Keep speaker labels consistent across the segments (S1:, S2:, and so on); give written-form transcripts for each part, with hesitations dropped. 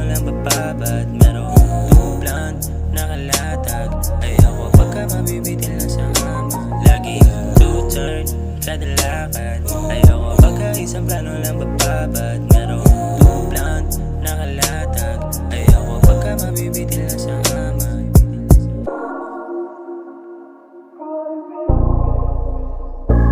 S1: lang bababad. Merong blunt, nakalatag. Ayoko pagka mabibitin lang sa ama. Laging two-turn, kada lakad. Ayoko pagka isang plano lang bababad. Merong blunt, nakalatag. Ayoko pagka mabibitin lang sa ama.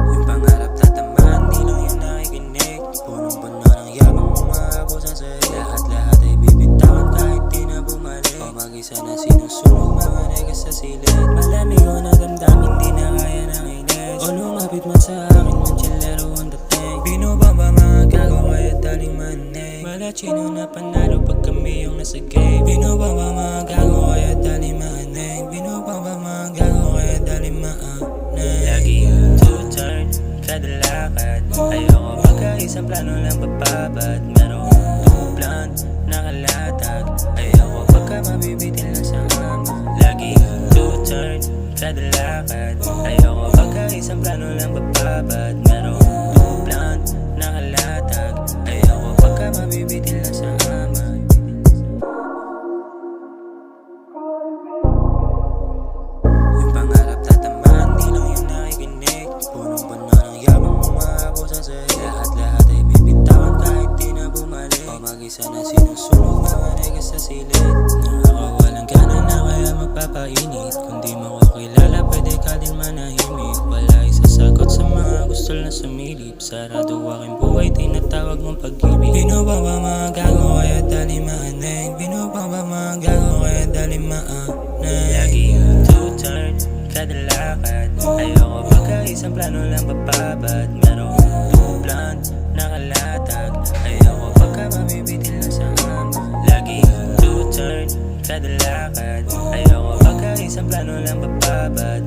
S1: Yung pangarap tatamaan, di lang yun nakikinig. Punong-puno ng yabang umaabusan sa'yo. Lahat-lahat ay bibitawan kahit di na bumalik. O mag-isa na sinusunog mga negas sa silid. Malamig o nadamdamin, di na kaya ng inis. O lumapit man sa akin, manchilero ang dating. Binubang ba mga gago kaya daling manig. Malachino na panalo pag kami yung nasa game. Binubang ba mga gago kaya daling manig. Binubang ba mga gago kaya daling manig. Lagi two-turn, kada lakad. Ayoko pagka isang plano lang bababad. Merong blunt, nakalatag. Ayoko pagka mabibitin lang sa ama. Lagi two-turn, kada lakad. Ayoko pagka isang plano lang bababad. Merong blunt, nakalatag. Ayoko pagka mabibitin lang sa ama. Yung pangarap tatamaan, di lang yun nakikinig. Punong-puno ng yabang umaabusan sa'yo. Lahat-lahat ay bibitawan kahit di na bumalik. O mag-isa na sinusunog mga negas sa silid. Nakakawalang gana na kaya magpapainit. Kung di mo ko kilala pwede ka din manahimik. Wala isasagot sa mga gusto na sumilip. Sarado aking buhay, tinatawag mong pag-ibig. Binubang ba mga gago kaya dali maaneg. Binubang ba mga gago kaya dali maaneg. Lagi two-turn, kada lakad. Ayoko pagka isang plano lang bababad. Merong blunt, nakalatag. Ayoko pagka mabibitin lang sa ama. Lagi two-turn, kada lakad. Ayoko pagka isang plano lang bababad.